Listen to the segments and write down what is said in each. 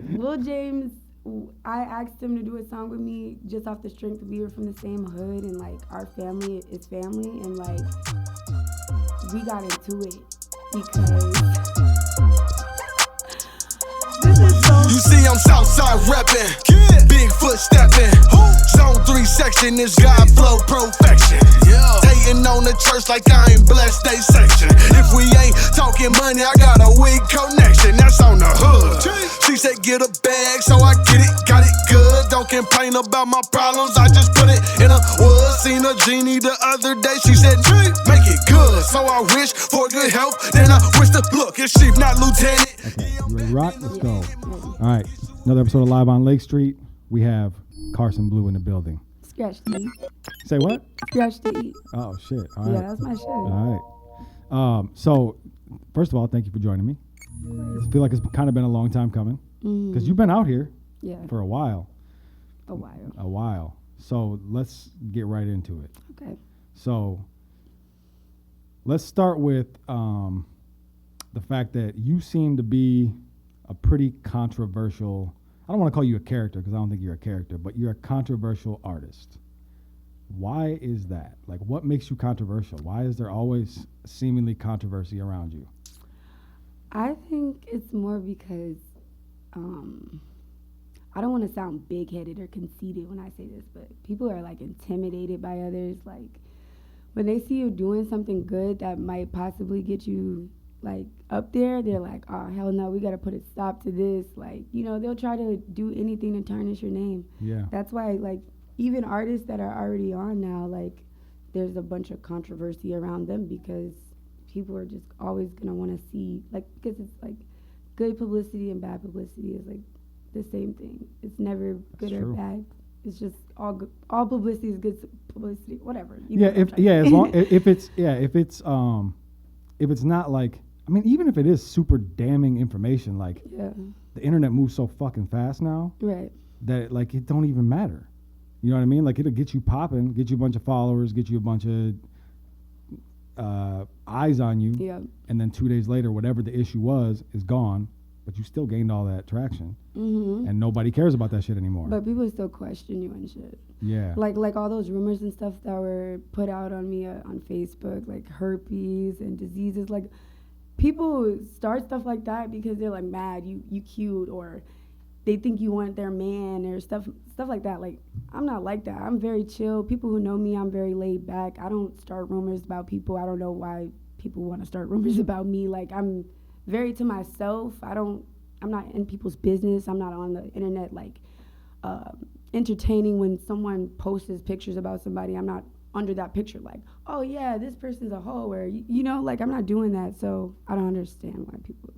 Lil James, I asked him to do a song with me just off the strength we were from the same hood and like our family is family and like we got into it because this is so. You see I'm Southside reppin', Bigfoot steppin', Zone 3 section is God flow perfection. Hating on the church like I ain't blessed they section. If we ain't talking money, I got a weak connection. That's on the hood. She said get a bag, so I get it, got it good. Don't complain about my problems, I just put it in a wood. Seen a genie the other day, she said make it good. So I wish for good health, then I wish to look as chief, not lieutenant. Okay, you ready to rock? Let's go. All right, another episode of Live on Lake Street. We have Karson Blu in the building. Scratch to eat. Say what? Scratch to eat. Oh, shit. All right. Yeah, that's my shit. All right. So, first of all, thank you for joining me. I feel like it's kind of been a long time coming because you've been out here for a while. A while. A while. So, let's get right into it. Okay. So, let's start with the fact that you seem to be a pretty controversial, I don't want to call you a character because I don't think you're a character, but you're a controversial artist. Why is that? Like, what makes you controversial? Why is there always seemingly controversy around you? I think it's more because I don't want to sound big-headed or conceited when I say this, but people are like intimidated by others. Like when they see you doing something good that might possibly get you like up there, they're like, oh, hell no, we got to put a stop to this. Like, you know, they'll try to do anything to tarnish your name. Yeah. That's why, like, even artists that are already on now, like, there's a bunch of controversy around them because people are just always going to want to see, like, because it's like good publicity and bad publicity is like the same thing. It's never good or bad. It's just all good. All publicity is good publicity, whatever. If it's not like, I mean, even if it is super damning information, like the internet moves so fucking fast now, right? That like it don't even matter. You know what I mean? Like it'll get you popping, get you a bunch of followers, get you a bunch of eyes on you, and then 2 days later, whatever the issue was is gone, but you still gained all that traction, and nobody cares about that shit anymore. But people still question you and shit. Yeah. Like all those rumors and stuff that were put out on me on Facebook, like herpes and diseases, like. People start stuff like that because they're like mad you cute or they think you want their man or stuff like that. Like I'm not like that. I'm very chill. People who know me, I'm very laid back. I don't start rumors about people. I don't know why people want to start rumors about me. Like I'm very to myself. I'm not in people's business. I'm not on the internet like entertaining when someone posts pictures about somebody. I'm not under that picture like, oh yeah, this person's a hoe, or you know, like I'm not doing that, so I don't understand why people.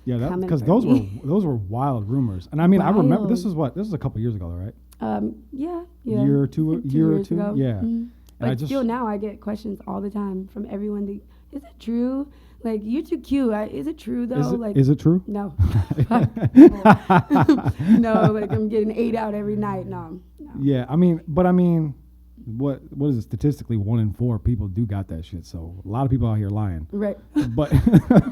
Yeah, that because those were wild rumors, and I mean wild. I remember this was a couple years ago, right? Yeah. Year or two ago. Yeah. Mm-hmm. But still now I get questions all the time from everyone. Is it true? Like you're too cute. Is it true though? Is it true? No. No, like I'm getting 8 out every night. No. Yeah, I mean. What is it? Statistically, 1 in 4 people do got that shit. So a lot of people out here lying. Right. But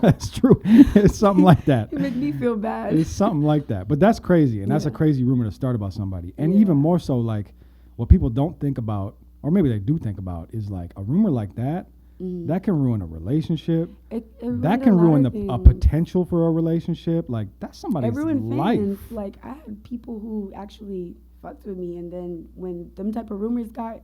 that's true. It's something like that. It makes me feel bad. It's something like that. But that's crazy, and that's a crazy rumor to start about somebody. And even more so, like what people don't think about, or maybe they do think about, is like a rumor like that. That can ruin a relationship. That can ruin a potential for a relationship. Like that's somebody's life. Like I had people who actually fucked with me, and then when them type of rumors got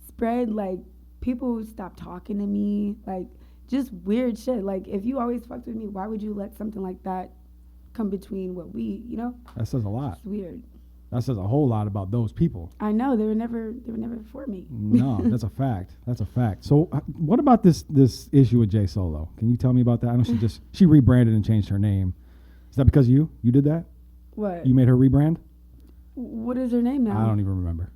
spread, like people stopped talking to me, like just weird shit. Like if you always fucked with me, why would you let something like that come between what we, you know? That says a lot. It's weird. That says a whole lot about those people. I know they were never for me. No, that's a fact. That's a fact. So what about this issue with J Solo? Can you tell me about that? I know she rebranded and changed her name. Is that because you did that? What? You made her rebrand? What is her name now? I don't even remember.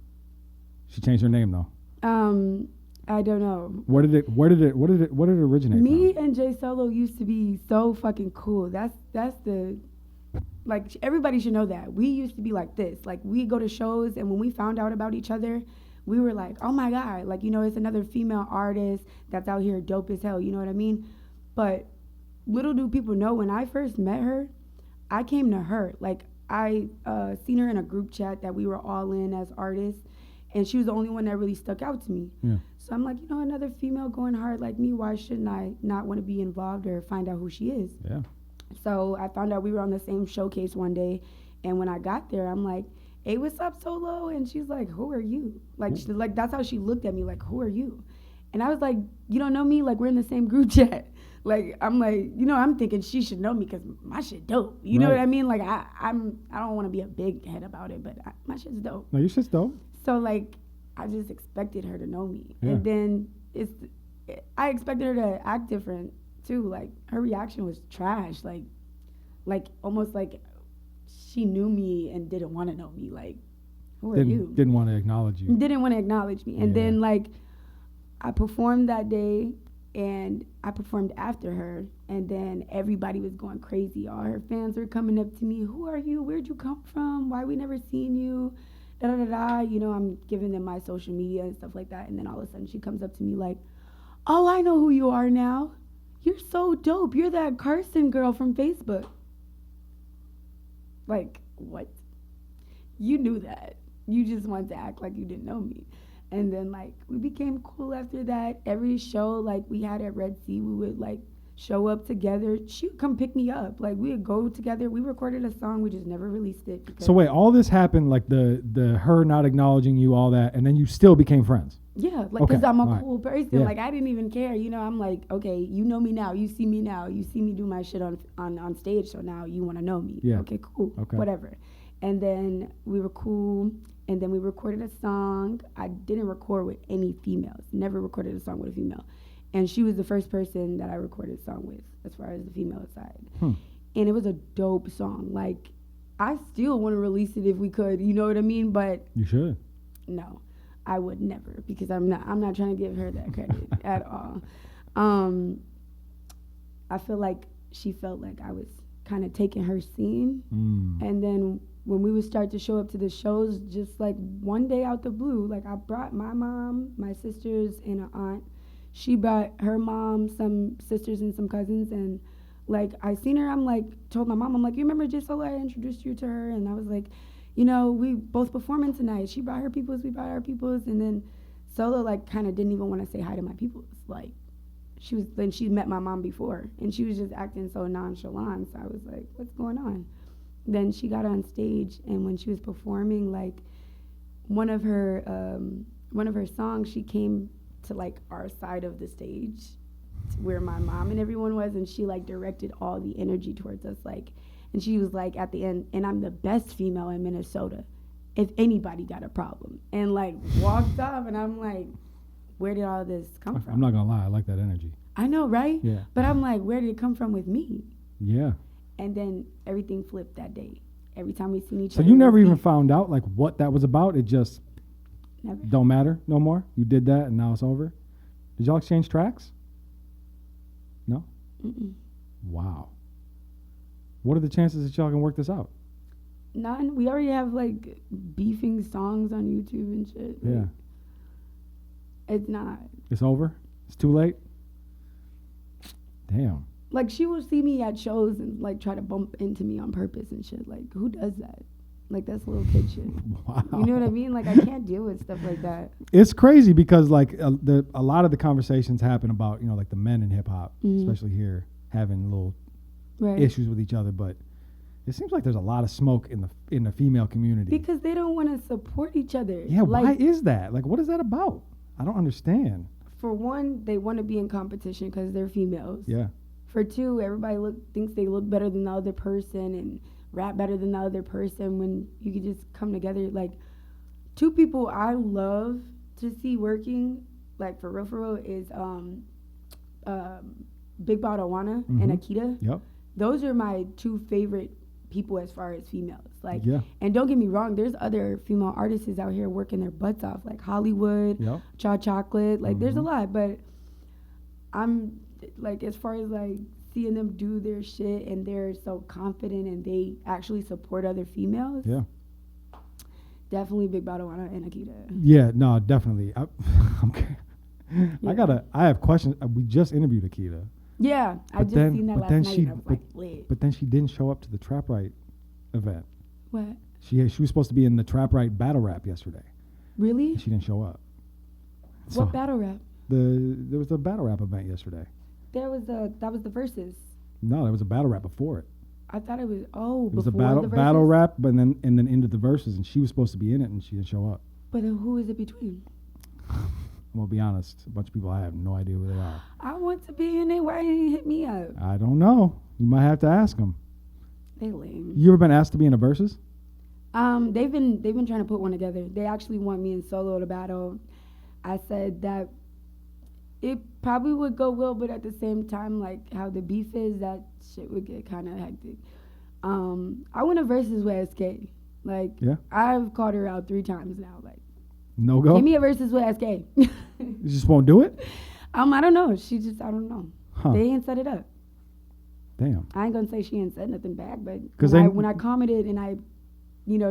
She changed her name though. I don't know. Where did it originate from? Me and J Solo used to be so fucking cool. That's the, like, everybody should know that. We used to be like this. Like, we go to shows, and when we found out about each other, we were like, oh my God, like, you know, it's another female artist that's out here dope as hell, you know what I mean? But little do people know, when I first met her, I came to her. Like, I seen her in a group chat that we were all in as artists, and she was the only one that really stuck out to me. Yeah. So I'm like, you know, another female going hard like me, why shouldn't I not want to be involved or find out who she is? Yeah. So I found out we were on the same showcase one day, and when I got there, I'm like, hey, what's up, Solo? And she's like, who are you? Like, that's how she looked at me, like, who are you? And I was like, you don't know me? Like, we're in the same group chat. Like, I'm like, you know, I'm thinking she should know me because my shit dope. You know what I mean? Like, I don't want to be a big head about it, but my shit's dope. No, your shit's dope. So, like, I just expected her to know me. Yeah. And then I expected her to act different, too. Like, her reaction was trash. Like almost like she knew me and didn't want to know me. Like, who are you? Didn't want to acknowledge you. Didn't want to acknowledge me. And then, like, I performed that day, and I performed after her, and then everybody was going crazy. All her fans were coming up to me. Who are you? Where'd you come from? Why we never seen you? Da-da-da-da. You know, I'm giving them my social media and stuff like that. And then all of a sudden she comes up to me like, oh, I know who you are now. You're so dope. You're that Karson girl from Facebook. Like, what? You knew that. You just wanted to act like you didn't know me. And then, like, we became cool after that. Every show, like, we had at Red Sea, we would, like, show up together. She would come pick me up. Like, we would go together. We recorded a song. We just never released it. So, wait, all this happened, like, the her not acknowledging you, all that, and then you still became friends? Yeah, like, because I'm a cool person. Yeah. Like, I didn't even care. You know, I'm like, okay, you know me now. You see me now. You see me do my shit on stage, so now you want to know me. Yeah. Okay, cool. Okay. Whatever. And then we were cool. And then we recorded a song. I didn't record with any females. Never recorded a song with a female. And she was the first person that I recorded a song with, as far as the female side. And it was a dope song. Like, I still want to release it if we could. You know what I mean? But you should. No, I would never, because I'm not trying to give her that credit at all. I feel like she felt like I was kind of taking her scene, and then when we would start to show up to the shows, just like one day out the blue, like I brought my mom, my sisters, and an aunt. She brought her mom, some sisters, and some cousins, and like I seen her, I'm like, told my mom, I'm like, you remember J Solo? I introduced you to her, and I was like, you know, we both performing tonight. She brought her peoples, we brought our peoples, and then Solo like kind of didn't even want to say hi to my peoples. Like, she met my mom before, and she was just acting so nonchalant. So I was like, what's going on? Then she got on stage, and when she was performing, like one of her songs, she came to like our side of the stage, where my mom and everyone was, and she like directed all the energy towards us, like, and she was like at the end, and I'm the best female in Minnesota, if anybody got a problem, and like walked off, and I'm like, where did all this come from? I'm not gonna lie, I like that energy. I know, right? Yeah. But I'm like, where did it come from with me? Yeah. And then everything flipped that day. Every time we seen each So other. you never even found out like what that was about? It just Never. don't matter no more? You did that and now it's over? Did y'all exchange tracks? No? Mm-mm. Wow. What are the chances that y'all can work this out? None. We already have like beefing songs on YouTube and shit. Yeah. Like, it's not. It's over? It's too late? Damn. Like, she will see me at shows and like try to bump into me on purpose and shit. Like, who does that? Like, that's little kid shit. Wow. You know what I mean? Like, I can't deal with stuff like that. It's crazy because like a lot of the conversations happen about, you know, like the men in hip hop, especially here, having little issues with each other, but it seems like there's a lot of smoke in the female community. Because they don't want to support each other. Yeah, like, why is that? Like, what is that about? I don't understand. For one, they want to be in competition because they're females. Yeah. For two, everybody thinks they look better than the other person and rap better than the other person, when you could just come together. Like, two people I love to see working, like for real, is Big Bottle Wanna and Akita. Yep. Those are my two favorite people as far as females. Like, yeah. And don't get me wrong, there's other female artists out here working their butts off, like Hollywood, Cha Chocolate. Like, there's a lot, but I'm like, as far as like seeing them do their shit and they're so confident and they actually support other females. Yeah. Definitely Big Bottle Wanna and Akita. Yeah, no, definitely. I have questions. We just interviewed Akita. Yeah, I But just then- seen that but last then night. she- And I was like, lit. But then she didn't show up to the Trap Right event. What? She was supposed to be in the Trap Right battle rap yesterday. Really? And she didn't show up. What battle rap? There was a battle rap event yesterday. That was the verses. No, there was a battle rap before it. I thought it was It was before a the verses. battle rap, but then into the verses, and she was supposed to be in it, and she didn't show up. But then who is it between? I'm gonna be honest. A bunch of people, I have no idea who they are. I want to be in it. Why didn't you hit me up? I don't know. You might have to ask them. They lame. You ever been asked to be in a versus? They've been trying to put one together. They actually want me in solo to battle. I said that it probably would go well, but at the same time, like how the beef is, that shit would get kind of hectic. I went a versus with SK. Like, Yeah. I've called her out 3 times now. Like, No go. give me a versus with SK. You just won't do it. I don't know. I don't know. Huh. They ain't set it up. Damn. I ain't gonna say she ain't said nothing back, but 'Cause when I commented and I,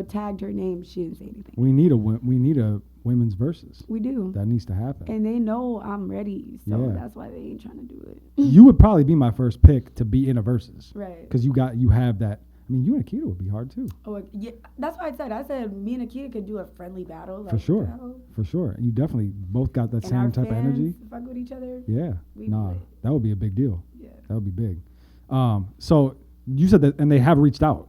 tagged her name, she didn't say anything. We need a women's versus. We do. That needs to happen. And they know I'm ready, so Yeah. that's why they ain't trying to do it. You would probably be my first pick to be in a versus. Right. Because you have that. I mean, you and Akita would be hard too. Oh, yeah, that's why I said me and Akita could do a friendly battle. For sure. battle. For sure. You definitely both got that And our same type of fans energy. fuck with each other. Yeah. We Nah, do it. that would be a big deal. Yeah. That would be big. So you said that, and they have reached out.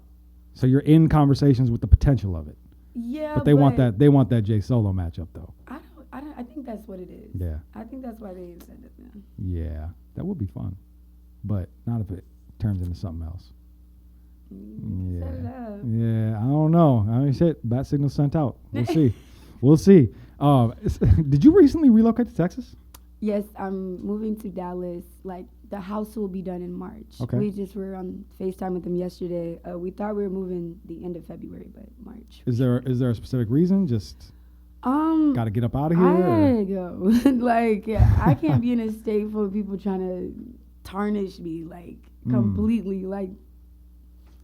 So you're in conversations with the potential of it. Yeah, But they want that Jay Solo matchup though. I think that's what it is. Yeah. I think that's why they ain't said it then. Yeah. That would be fun. But not if it turns into something else. Set it up. Yeah, I don't know. I mean, shit, bat signal sent out. We'll see. We'll see. Did you recently relocate to Texas? Yes, I'm moving to Dallas. Like, the house will be done in March. Okay. We just were on FaceTime with them yesterday. We thought we were moving the end of February, but March. Is there a specific reason? Just got to get up out of here? I or- gotta go. Like, yeah, I can't be in a state full of people trying to tarnish me, like, completely. Like,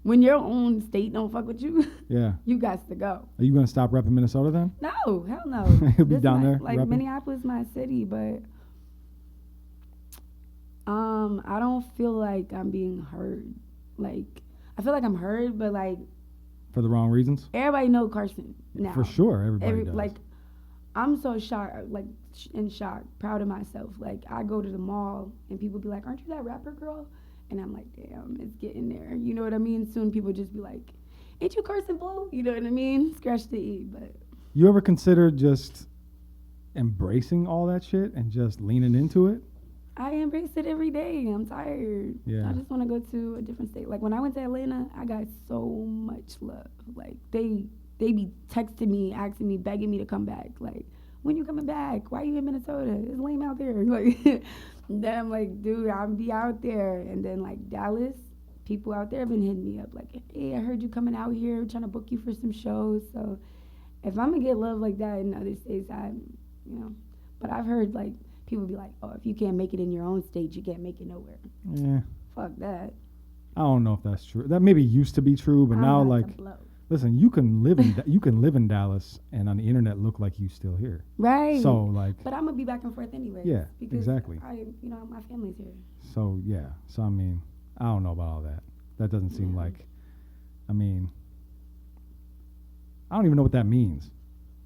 when your own state don't fuck with you, Yeah. you got to go. Are you going to stop repping Minnesota then? No, hell no. You'll be This down there Like, repping? Minneapolis, my city, but I don't feel like I'm being heard. Like, I feel like I'm heard, but like For the wrong reasons? everybody know Karson now. For sure, everybody does. Like, I'm so shocked, like in shock, proud of myself. Like, I go to the mall and people be like, "Aren't you that rapper girl?" And I'm like, "Damn, it's getting there." You know what I mean? Soon people just be like, "Ain't you Karson Blu?" You know what I mean? Scratch the E, but You ever consider just embracing all that shit and just leaning into it? I embrace it every day. I'm tired. Yeah. I just want to go to a different state. Like, when I went to Atlanta, I got so much love. Like, they be texting me, asking me, begging me to come back. Like, when you coming back? Why you in Minnesota? It's lame out there. Like, then I'm like, dude, I'll be out there. And then, like, Dallas, people out there have been hitting me up. Like, hey, I heard you coming out here, trying to book you for some shows. So if I'm going to get love like that in other states, but I've heard, like, people be like, "Oh, if you can't make it in your own state, you can't make it nowhere." Yeah. Fuck that. I don't know if that's true. That maybe used to be true, but I'm now, about like, to blow. listen, you can live in Dallas and on the internet look like you still here. Right. So like, But I'm gonna be back and forth anyway. Yeah, because exactly. My family's here. so yeah. So I mean, I don't know about all that. That doesn't seem Yeah. like. I mean, I don't even know what that means.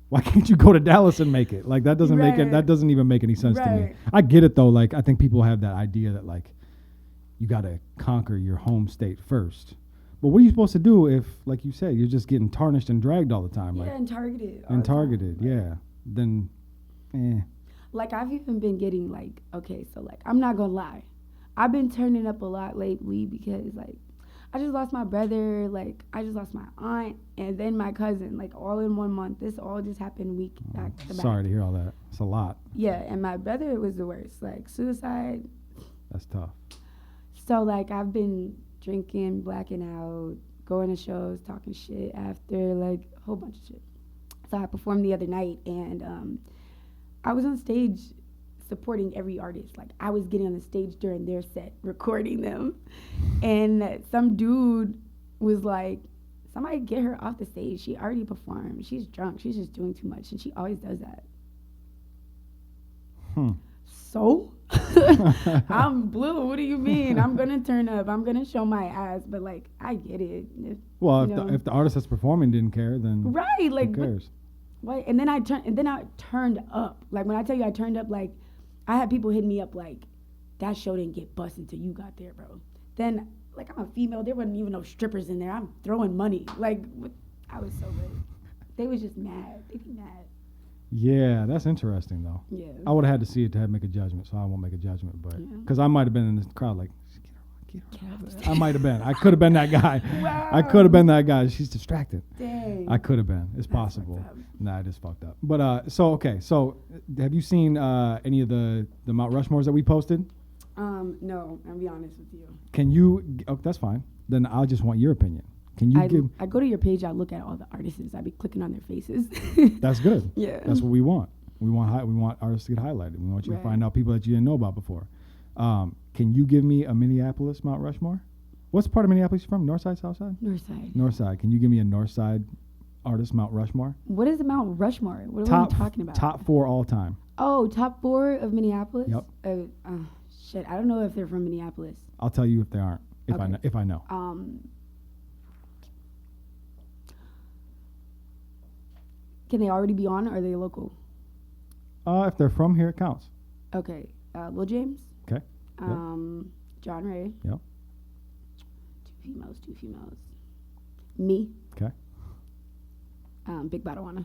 Why can't you go to Dallas and make it? Like that doesn't make it. Right. That doesn't even make any sense to me. Right. I get it though. Like I think people have that idea that like you got to conquer your home state first. But what are you supposed to do if, like you said, you're just getting tarnished and dragged all the time? Yeah, Like and targeted. all and the time. targeted. Yeah. Then, Like, I've even been getting like, okay, so like, I'm not gonna lie, I've been turning up a lot lately because like, I just lost my brother, like I just lost my aunt, and then my cousin, like all in 1 month. This all just happened week back to back. Sorry to hear all that. It's a lot. Yeah, and my brother was the worst, like suicide. That's tough. So like, I've been drinking, blacking out, going to shows, talking shit after, like a whole bunch of shit. So I performed the other night, and I was on stage supporting every artist. Like, I was getting on the stage during their set, recording them. And some dude was like, somebody get her off the stage. She already performed. She's drunk. She's just doing too much. And she always does that. So I'm blue. What do you mean? I'm gonna turn up. I'm gonna show my ass. But like, I get it. Well, You know. if the artist that's performing didn't care, then Right, like who cares? What? And then I turned up. Like when I tell you I turned up, like I had people hit me up like, that show didn't get busted until you got there, bro. Then like I'm a female. There wasn't even no strippers in there. I'm throwing money. Like I was so lit. They was just mad. They be mad. Yeah, that's interesting though. Yeah. I would have had to see it to make a judgment, so I won't make a judgment. But Yeah. because I might have been in this crowd, like, get Get her off off. the I stage. might have been. I could have been that guy. Wow. I could have been that guy. She's distracted. Dang. I could have been. It's That's possible. fucked up. Nah, it is fucked up. But so okay. So have you seen any of the Mount Rushmores that we posted? No, I'll be honest with you. Can you? Oh, that's fine. Then I just want your opinion. Can you give? I go to your page, I look at all the artists, I be clicking on their faces. That's good. Yeah. That's what we want. We want artists to get highlighted. We want you to Right. find out people that you didn't know about before. Can you give me a Minneapolis Mount Rushmore? What's part of Minneapolis you from? North side, south side? Northside. North side. Can you give me a North side artist Mount Rushmore? What is Mount Rushmore? What are we talking about? Top 4 all time. Oh, top 4 of Minneapolis? Yep. Shit, I don't know if they're from Minneapolis. I'll tell you if they aren't. Okay. If I know. Can they already be on, or are they local? If they're from here, it counts. Okay. Lil James. Okay. John Ray. Yep. Two females. Me. Okay. Big Badawana.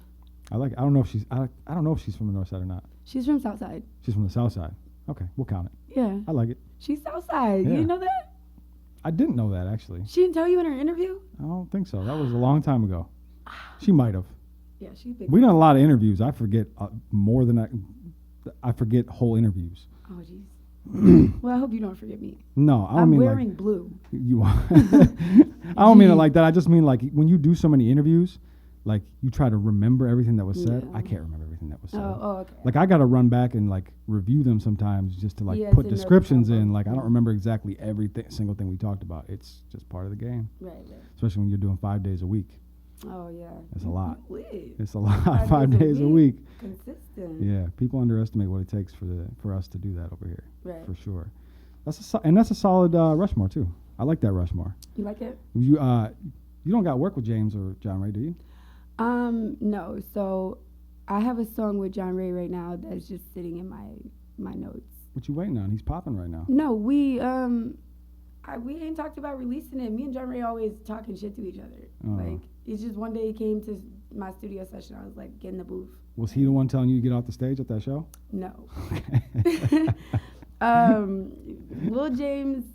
I like it. I don't know if she's. I don't know if she's from the North side or not. She's from Southside. She's from the South side. Okay, we'll count it. Yeah. I like it. She's Southside. Yeah. You didn't know that? I didn't know that actually. She didn't tell you in her interview? I don't think so. That was a long time ago. She might have. Yeah, she's big. We done a lot of interviews. I forget more than I forget whole interviews. Oh, jeez. Well, I hope you don't forget me. No, I don't I'm mean wearing like blue. you. I don't mean it like that. I just mean like when you do so many interviews, like you try to remember everything that was said. Yeah. I can't remember everything that was said. Oh, okay. Like I got to run back and like review them sometimes just to like Yeah, put to know the descriptions in. combo. Like I don't remember exactly single thing we talked about. It's just part of the game, Right. especially when you're doing 5 days a week. Oh, yeah. That's a lot. Lit. It's a lot. 5 days a week. Consistent. Yeah, people underestimate what it takes for us to do that over here. Right. For sure. That's a solid Rushmore too. I like that Rushmore. You like it? You don't got work with James or John Ray, do you? No. So I have a song with John Ray right now that's just sitting in my notes. What you waiting on? He's popping right now. No, we ain't talked about releasing it. Me and John Ray always talking shit to each other. Oh. Like it's just one day he came to my studio session. I was like, get in the booth. Was he the one telling you to get off the stage at that show? No. Lil James,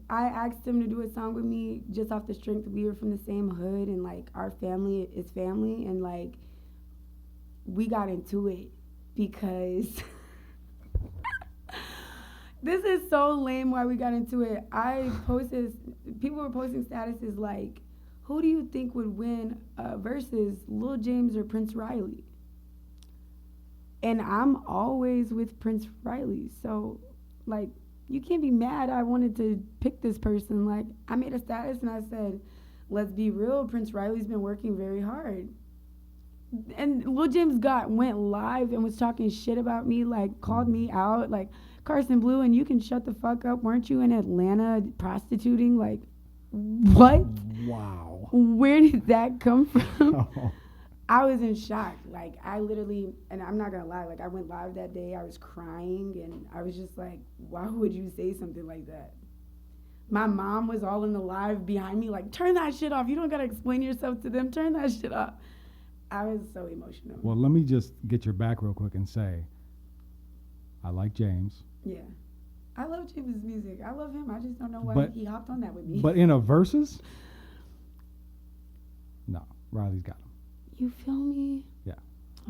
I asked him to do a song with me just off the strength we were from the same hood and like our family is family, and like we got into it because this is so lame why we got into it. People were posting statuses like, who do you think would win versus Lil James or Prince Riley? And I'm always with Prince Riley. So, like, you can't be mad I wanted to pick this person. Like, I made a status and I said, let's be real, Prince Riley's been working very hard. And Lil James went live and was talking shit about me, like, called me out, like, Karson Blu, and you can shut the fuck up. Weren't you in Atlanta prostituting? Like, what? Wow. Where did that come from? Oh. I was in shock. Like, I literally, and I'm not going to lie, like, I went live that day. I was crying, and I was just like, why would you say something like that? My mom was all in the live behind me, like, turn that shit off. You don't got to explain yourself to them. Turn that shit off. I was so emotional. Well, let me just get your back real quick and say, I like James. Yeah. I love James' music. I love him. I just don't know why he hopped on that with me. But in a versus, no, Riley's got him. You feel me? Yeah.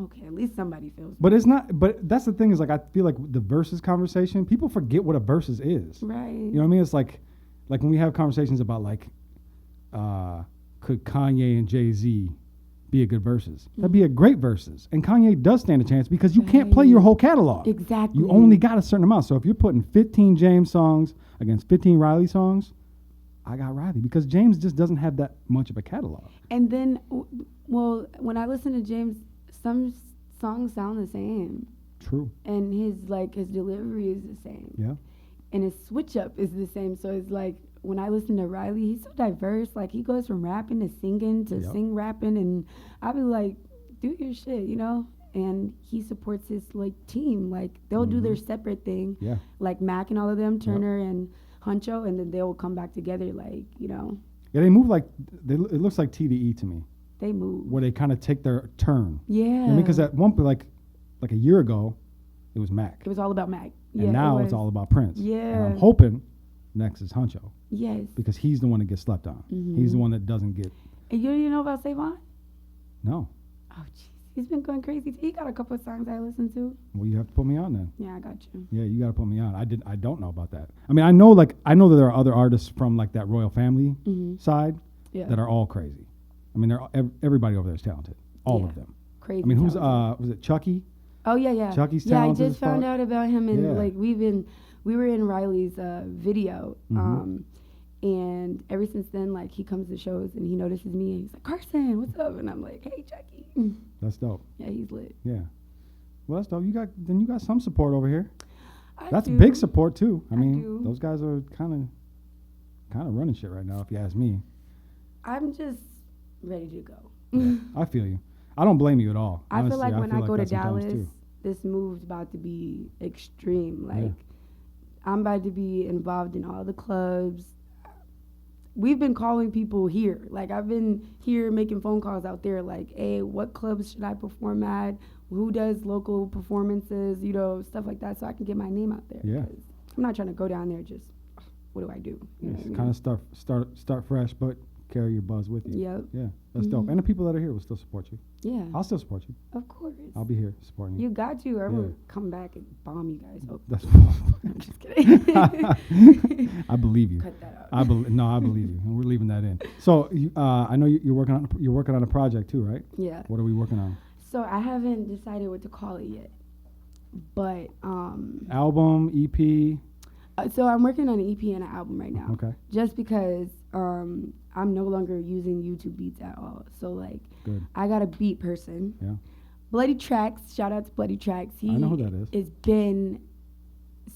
Okay, at least somebody feels me. But it's not. But that's the thing is like I feel like the versus conversation, people forget what a versus is. Right. You know what I mean? It's like when we have conversations about like, could Kanye and Jay-Z be a good versus? That'd be a great versus. And Kanye does stand a chance because you can't play your whole catalog. Exactly. You only got a certain amount. So if you're putting 15 James songs against 15 Riley songs, I got Riley because James just doesn't have that much of a catalog. And then, well, when I listen to James, some songs sound the same. True. And his delivery is the same. Yeah. And his switch up is the same. So it's like when I listen to Riley, he's so diverse. Like he goes from rapping to singing to sing rapping, and I'll be like, do your shit, you know. And he supports his like team. Like they'll do their separate thing. Yeah. Like Mac and all of them, Turner and Huncho, and then they will come back together. Like you know. Yeah, they move like it looks like TDE to me. They move where they kind of take their turn. Yeah. You know what I mean, because at one point, like a year ago, it was Mac. It was all about Mac. And now it's all about Prince. Yeah. And I'm hoping next is Huncho. Yes. Because he's the one that gets slept on. He's the one that doesn't get. And you know about Savon? No. Oh, jeez. He's been going crazy. He got a couple of songs I listened to. Well, you have to put me on then. Yeah, I got you. Yeah, you got to put me on. I don't know about that. I mean, I know that there are other artists from like that royal family side that are all crazy. I mean, everybody over there is talented. All of them. Crazy. I mean, who's talented. was it Chucky? Oh yeah. Chucky's yeah, I talented. just found out about him, and Yeah. like we were in Riley's video, and ever since then, like he comes to shows and he notices me and he's like, Karson, what's up? And I'm like, hey, Chucky. That's dope. Yeah, he's lit. Yeah. Well, that's dope. You got some support over here. That's do. big support too. I mean, do. those guys are kind of running shit right now, if you ask me. I'm just ready to go. I feel you. I don't blame you at all. I feel like when I go to that sometimes, Dallas, too. this move's about to be extreme. Like, I'm about to be involved in all the clubs. We've been calling people here. Like, I've been here making phone calls out there, like, hey, what clubs should I perform at? Who does local performances? You know, stuff like that, so I can get my name out there. Yeah. 'Cause I'm not trying to go down there just, what do I do? You know what I mean? Kind of start fresh, but carry your buzz with you. Yep. Yeah, that's dope. And the people that are here will still support you. Yeah. I'll still support you. Of course. I'll be here supporting you. You got to, or I'm Yeah. gonna come back and bomb you guys. Oh, That's I'm just kidding. I believe you. Cut that out. I believe you, and we're leaving that in. So I know you're working on a project too, right? Yeah. What are we working on? So I haven't decided what to call it yet, but Album, EP. So I'm working on an EP and an album right now. Okay. Just because I'm no longer using YouTube beats at all. So like, Good. I got a beat person. Yeah. Bloody Tracks. Shout out to Bloody Tracks. I know who that is. It's been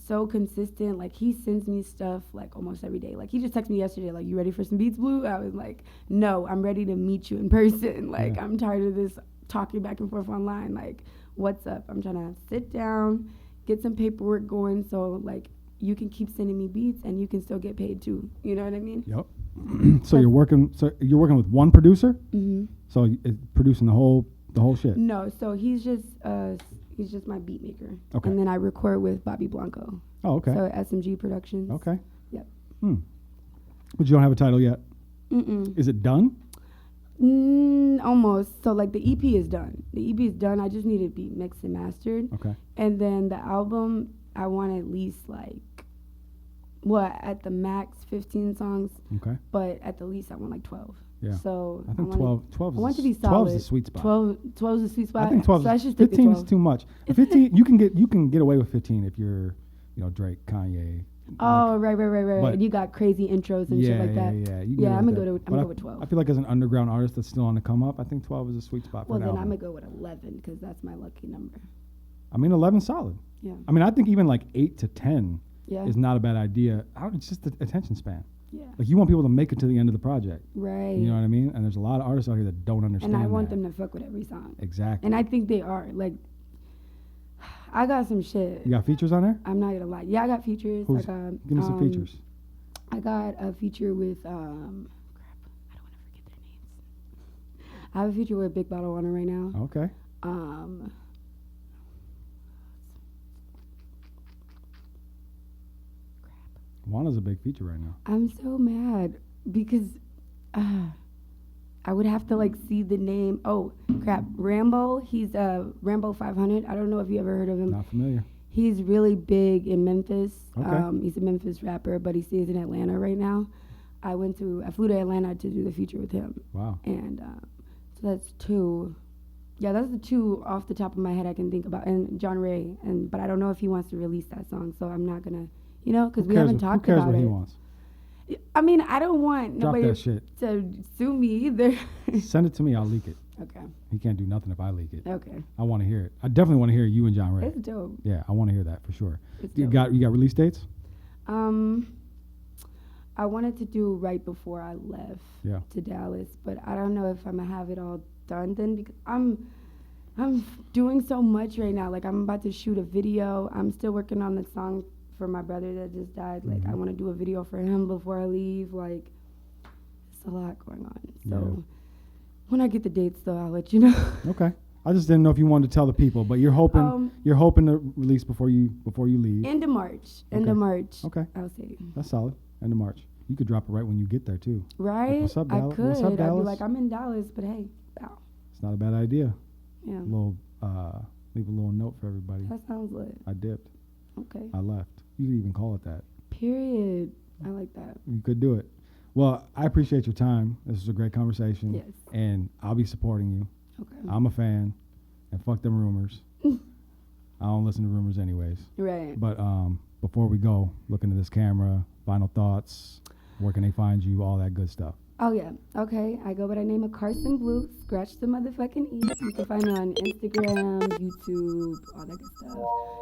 so consistent. Like he sends me stuff like almost every day. Like he just texted me yesterday, like, you ready for some beats, Blue? I was like, no, I'm ready to meet you in person. Like I'm tired of this talking back and forth online. Like, what's up? I'm trying to sit down, get some paperwork going, so like you can keep sending me beats and you can still get paid too. You know what I mean? Yep. So you're working with one producer? Mm-hmm. So producing the whole shit? No, so he's just my beat maker. Okay. And then I record with Bobby Blanco. Oh, okay. So SMG Productions. Okay. Yep. But you don't have a title yet? Mm-mm. Is it done? Almost. So like the EP is done. The EP is done. I just need it to be mixed and mastered. Okay. And then the album, I want at least like, at the max 15 songs. Okay. But at the least I want like 12. Yeah. So I think 12 I want to be solid. 12 is the sweet spot. 12 is the sweet spot. I think 12 so I should stick to 15 12. is too much. 15 you can get away with 15 if you're, Drake, Kanye. Oh, right. But And you got crazy intros and shit like that. Yeah. Yeah, I'm gonna go with 12. I feel like as an underground artist that's still on the come up, I think 12 is a sweet spot for Well, an then album. I'm gonna go with 11 because that's my lucky number. I mean, 11's solid. Yeah. I mean, I think even like 8 to 10 Yeah. is not a bad idea. It's just the attention span. Yeah. Like you want people to make it to the end of the project. Right. You know what I mean? And there's a lot of artists out here that don't understand And I want that. them to fuck with every song. Exactly. And I think they are. Like, I got some shit. You got features on there? I'm not gonna lie. Yeah, I got features. Give me some features. I got a feature with crap. I don't want to forget their names. I have a feature with Big Bottle Warner right now. Okay. Juana's a big feature right now. I'm so mad because I would have to like see the name. Oh crap, Rambo. He's Rambo 500. I don't know if you ever heard of him. Not familiar. He's really big in Memphis. Okay. He's a Memphis rapper, but he stays in Atlanta right now. I flew to Atlanta to do the feature with him. Wow. And so that's two. Yeah, that's the two off the top of my head I can think about. And John Ray, but I don't know if he wants to release that song, so I'm not gonna, because we haven't talked about it. Who cares what he wants? I mean, I don't want Drop nobody that shit. to sue me either. Send it to me. I'll leak it. Okay. He can't do nothing if I leak it. Okay. I want to hear it. I definitely want to hear you and John Ray. It's dope. Yeah, I want to hear that for sure. It's You dope. got release dates? I wanted to do right before I left to Dallas, but I don't know if I'm gonna have it all done then because I'm doing so much right now. Like I'm about to shoot a video. I'm still working on the song for my brother that just died. Like I want to do a video for him before I leave. Like it's a lot going on. So when I get the dates though, I'll let you know. Okay. I just didn't know if you wanted to tell the people, but you're hoping to release before you leave. End of March. Okay. End of March. Okay. I'll say. That's solid. End of March. You could drop it right when you get there too. Right? Like, what's up, Dallas? I could. What's up, Dallas? I'd be like, I'm in Dallas, but hey, bow. It's not a bad idea. Yeah. Leave a little note for everybody. That sounds lit. I dipped. Okay. I left. You could even call it that. Period. I like that. You could do it. Well, I appreciate your time. This was a great conversation. Yes. And I'll be supporting you. Okay. I'm a fan. And fuck them rumors. I don't listen to rumors anyways. Right. But before we go, look into this camera, final thoughts, where can they find you, all that good stuff. Oh, yeah. Okay. I go by the name of Karson Blu. Scratch the motherfucking E. You can find me on Instagram, YouTube, all that good stuff.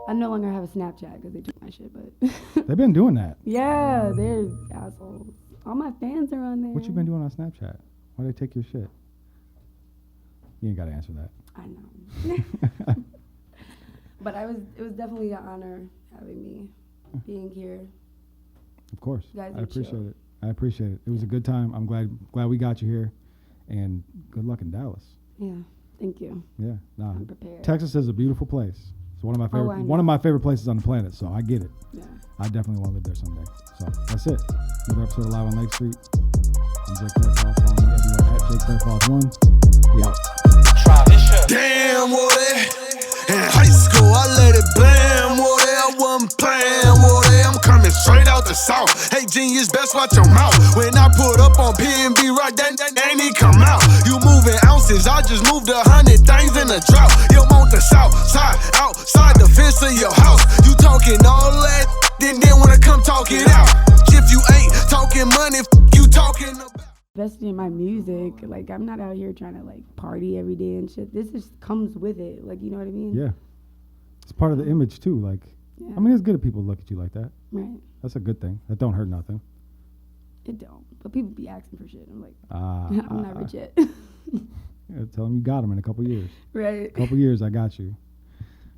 I no longer have a Snapchat because they took my shit, but... They've been doing that. Yeah, they're assholes. All my fans are on there. What you been doing on Snapchat? Why they take your shit? You ain't got to answer that. I know. But it was definitely an honor having me, being here. Of course. You guys I are appreciate chill. it. I appreciate it. It was a good time. I'm glad we got you here. And good luck in Dallas. Yeah, thank you. Yeah. Nah. I'm prepared. Texas is a beautiful place. It's one of my I favorite know. one of my favorite places on the planet, so I get it. Yeah. I definitely want to live there someday. So that's it. Another episode of Live on Lake Street. I'm Jake Fairfall. Follow me everywhere at Jake Fairfall1. We out. Damn, Woody. In high school, I let it blam, Woody. I wasn't playing, Woody. I'm coming straight out the south. Hey, genius, best watch your mouth. When I put up on P&B right, then ain't he come out. You moving ounces, I just moved 100 things in a drought. You want the south side, outside the fence of your house. You talking all that, then wanna come talk it out. If you ain't talking money, you talking about. Investing in my music, like I'm not out here trying to like party every day and shit. This just comes with it, like you know what I mean? Yeah. It's part of the image too. Like, Yeah. I mean, it's good if people look at you like that. Right. That's a good thing. That don't hurt nothing. It don't. But people be asking for shit. I'm like, I'm I'm not rich yet. Yeah, tell them you got them in a couple years. Right. Couple years, I got you.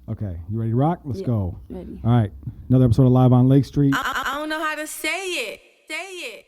Okay, you ready to rock? Let's go. Ready. All right, another episode of Live on Lake Street. I don't know how to say it. Say it.